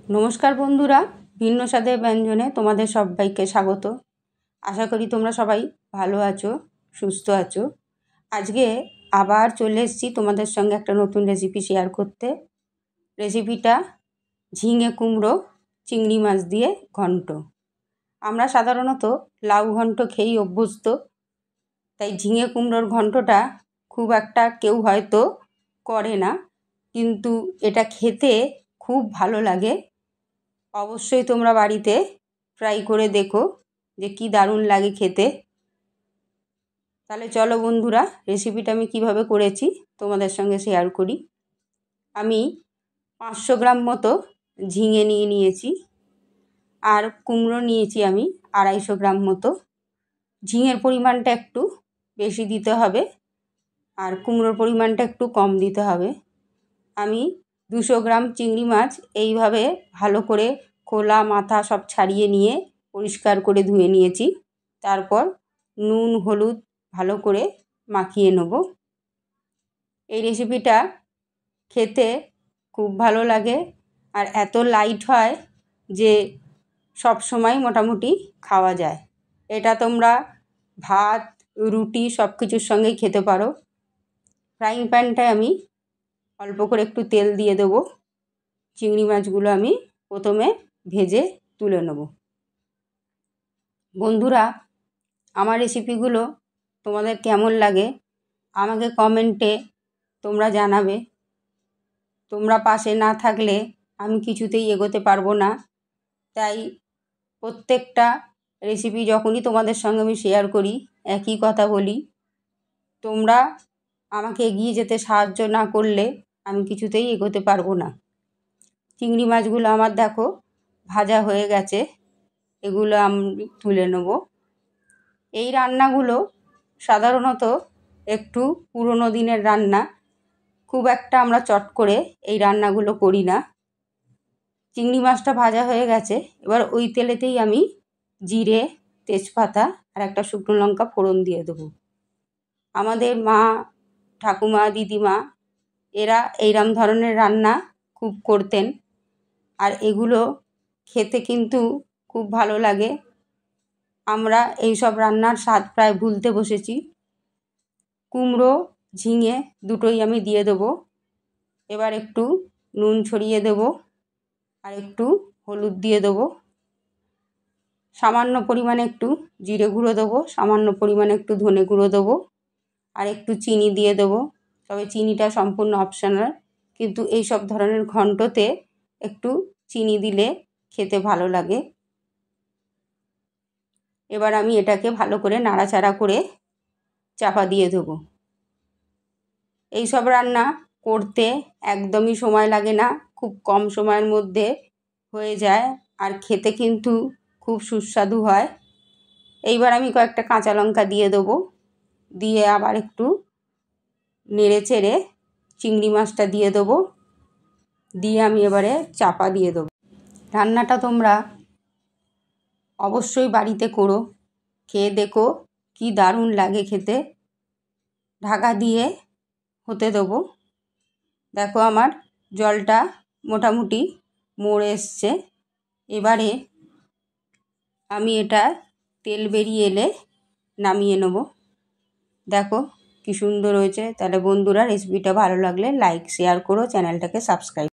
নমস্কার বন্ধুরা, ভিন্ন স্বাদের ব্যঞ্জনে তোমাদের সবাইকে স্বাগত। আশা করি তোমরা সবাই ভালো আছো, সুস্থ আছো। আজকে আবার চলে এসেছি তোমাদের সঙ্গে একটা নতুন রেসিপি শেয়ার করতে। রেসিপিটা ঝিঙে কুমড়ো চিংড়ি মাছ দিয়ে ঘন্ট। আমরা সাধারণত লাউ ঘন্ট খেয়েই অভ্যস্ত, তাই ঝিঙে কুমড়োর ঘন্টটা খুব একটা কেউ হয়তো করে না, কিন্তু এটা খেতে খুব ভালো লাগে। অবশ্যই তোমরা বাড়িতে ট্রাই করে দেখো যে কি দারুণ লাগে খেতে। তাহলে চলো বন্ধুরা, রেসিপিটা আমি কিভাবে করেছি তোমাদের সঙ্গে শেয়ার করি। আমি 500 গ্রাম মতো ঝিঙে নিয়েছি, আর কুমড়ো নিয়েছি আমি 250 গ্রাম মতো। ঝিঙের পরিমাণটা একটু বেশি দিতে হবে, আর কুমড়োর পরিমাণটা একটু কম দিতে হবে। আমি 200 গ্রাম চিংড়ি মাছ এইভাবে ভালো করে খোলা মাথা সব ছাড়িয়ে নিয়ে পরিষ্কার করে ধুয়ে নিয়েছি। তারপর নুন হলুদ ভালো করে মাখিয়ে নেব। এই রেসিপিটা খেতে খুব ভালো লাগে, আর এত লাইট হয় যে সব সময় মোটামুটি খাওয়া যায়। এটা তোমরা ভাত রুটি সব কিছুর সঙ্গেই খেতে পারো। ফ্রাইং প্যানটায় আমি অল্প করে একটু তেল দিয়ে দেবো। চিংড়ি মাছগুলো আমি প্রথমে ভেজে তুলে নেব। বন্ধুরা, আমার রেসিপিগুলো তোমাদের কেমন লাগে আমাকে কমেন্টে তোমরা জানাবে। তোমরা পাশে না থাকলে আমি কিছুতেই এগোতে পারবো না। তাই প্রত্যেকটা রেসিপি যখনই তোমাদের সঙ্গে আমি শেয়ার করি একই কথা বলি, তোমরা আমাকে এগিয়ে যেতে সাহায্য না করলে আমি কিছুতেই এগোতে পারবো না। চিংড়ি মাছগুলো আমার দেখো ভাজা হয়ে গেছে, এগুলো আমি তুলে নেব। এই রান্নাগুলো সাধারণত একটু পুরনো দিনের রান্না, খুব একটা আমরা চট করে এই রান্নাগুলো করি না। চিংড়ি মাছটা ভাজা হয়ে গেছে, এবার ওই তেলেতেই আমি জিরে তেজপাতা আর একটা শুকনো লঙ্কা ফোড়ন দিয়ে দেবো। আমাদের মা ঠাকুমা দিদিমা এরা এইরকম ধরনের রান্না খুব করতেন, আর এগুলো খেতে কিন্তু খুব ভালো লাগে। আমরা এই সব রান্নার স্বাদ প্রায় ভুলতে বসেছি। কুমড়ো ঝিঙে দুটোই আমি দিয়ে দেবো। এবার একটু নুন ছড়িয়ে দেবো, আর একটু হলুদ দিয়ে দেবো। সামান্য পরিমাণে একটু জিরে গুঁড়ো দেবো, সামান্য পরিমাণে একটু ধনে গুঁড়ো দেবো, আর একটু চিনি দিয়ে দেবো। তবে চিনিটা সম্পূর্ণ অপশনাল, কিন্তু এই সব ধরনের ঘন্টতে একটু চিনি দিলে খেতে ভালো লাগে। এবার আমি এটাকে ভালো করে নাড়াচাড়া করে চাপা দিয়ে দেবো। এই সব রান্না করতে একদমই সময় লাগে না, খুব কম সময়ের মধ্যে হয়ে যায়, আর খেতে কিন্তু খুব সুস্বাদু হয়। এইবার আমি কয়েকটা কাঁচা লঙ্কা দিয়ে দেবো, দিয়ে আবার একটু নেড়ে চেড়ে চিংড়ি মাছটা দিয়ে দেবো, দিয়ে আমি এবারে চাপা দিয়ে দেবো। রান্নাটা তোমরা অবশ্যই বাড়িতে করো, খেয়ে দেখো কি দারুণ লাগে খেতে। ঢাকা দিয়ে হতে দেবো। দেখো আমার জলটা মোটামুটি মরে এসছে। এবারে আমি এটা তেল বেরিয়ে এলে নামিয়ে নেব। দেখো কি সুন্দর হয়েছে। তাহলে বন্ধুরা, রেসিপিটা ভালো লাগলে লাইক শেয়ার করো, চ্যানেলটাকে সাবস্ক্রাইব